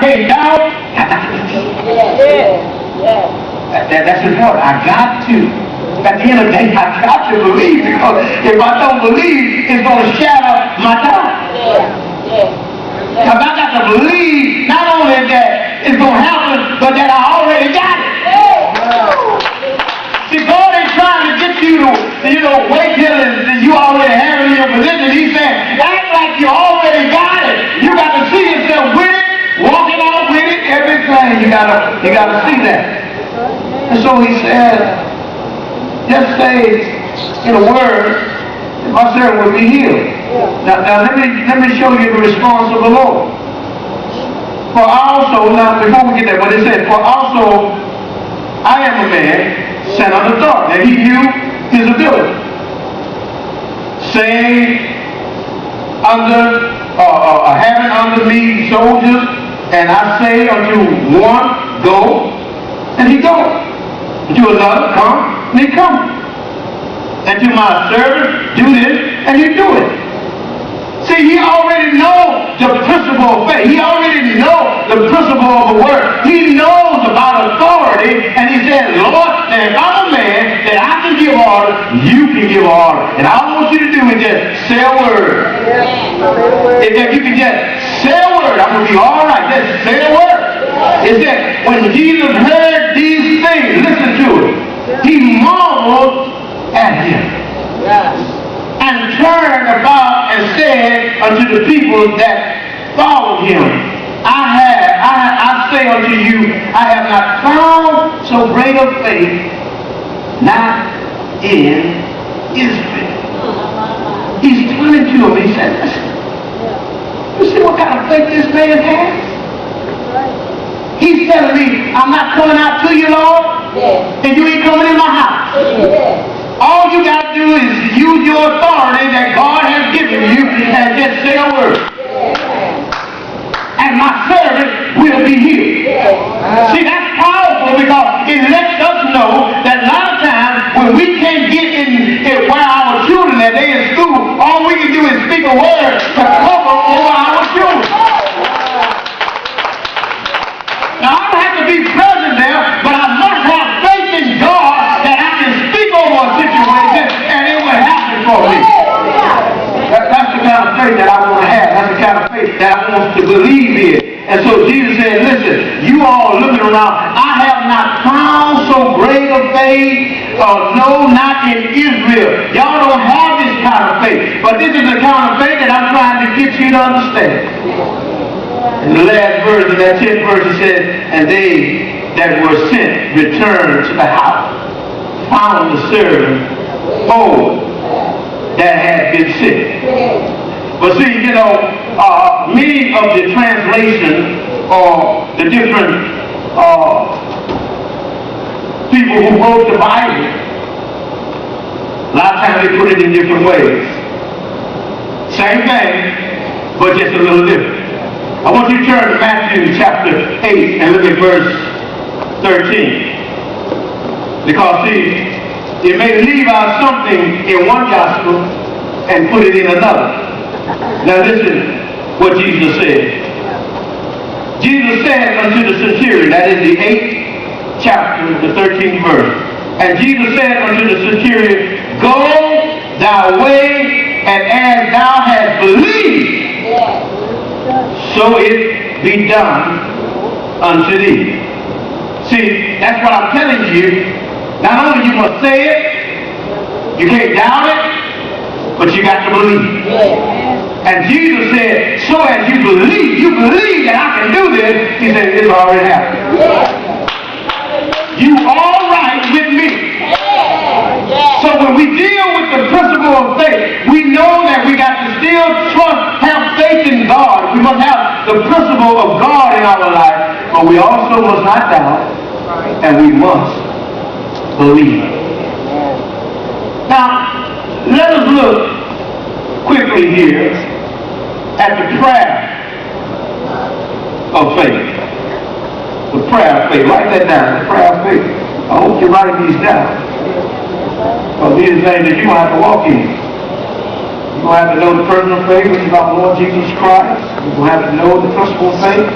came down. That's important. I got to. At the end of the day, I got to believe, because if I don't believe, it's going to shatter my time. Because I got to believe not only that it's going to happen, but that I already got it. See, God ain't trying to get you to wait till you already have it in your position. He's saying, act like you already got it. You got to see yourself with it, walking out with it, everything. You got to see that. And so he said, just say in a word, my servant will be healed. Now let me show you the response of the Lord. For also, now before we get there, what it said, for also I am a man sent unto dark. And he knew his ability. Saying having under me soldiers, and I say unto one, go, and he goeth. To another, come, and he cometh. And to my servant, do this, and he do it. See, he already knows the principle of faith. He already knows the principle of the word. He knows about authority, and he says, Lord, that if I'm a man that I can give order, you can give order. And all I want you to do is just say a word. If you can just say a word, I'm going to be all right. Just say a word. It said, when Jesus heard these things, listen to it, he marveled at him. And turned about and said unto the people that followed him, I say unto you, I have not found so great a faith, not in Israel. He's turning to him, he said, listen, you see what kind of faith this man has? He's telling me, I'm not coming out to you, Lord, and you ain't coming in my house. All you got to do is use your authority that God has given you and just say a word. And my servant will be healed. See, that's powerful, because it lets us know that a lot of times when we can't get in where our children are, they in school, all we can do is speak a word to cover over our children. Now, I don't have to be present there, but I must have faith in God that I can speak over a situation and it will happen for me. That's the kind of faith that I want to have. That's the kind of faith that I want to believe in. And so Jesus said, listen, you all are looking around. I have not found so great a faith, no, not in Israel. Y'all don't have this kind of faith. But this is the kind of faith that I'm trying to get you to understand. In the last verse of that 10th verse, it says, and they that were sent returned to the house, found the servant whole that had been sick. But see, many of the translations or the different people who wrote the Bible, a lot of times they put it in different ways. Same thing, but just a little different. I want you to turn to Matthew chapter 8 and look at verse 13. Because see, it may leave out something in one gospel and put it in another. Now listen what Jesus said. Jesus said unto the centurion, that is the 8th chapter, the 13th verse. And Jesus said unto the centurion, go thy way, and as thou hast believed, so it be done unto thee. See, that's what I'm telling you. Not only you must say it, you can't doubt it, but you got to believe. And Jesus said, so as you believe that I can do this, he said, it's already happened. You all right with me. So when we deal with the principle of faith, we know that we got to still have faith in God. We must have the principle of God in our life, but we also must not doubt, and we must believe. Now, let us look quickly here at the prayer of faith. The prayer of faith. Write that down, the prayer of faith. I hope you're writing these down. Because these are things that you're going to have to walk in. You're going to have to know the personal faith, which is about Lord Jesus Christ. You're going to have to know the principle of faith.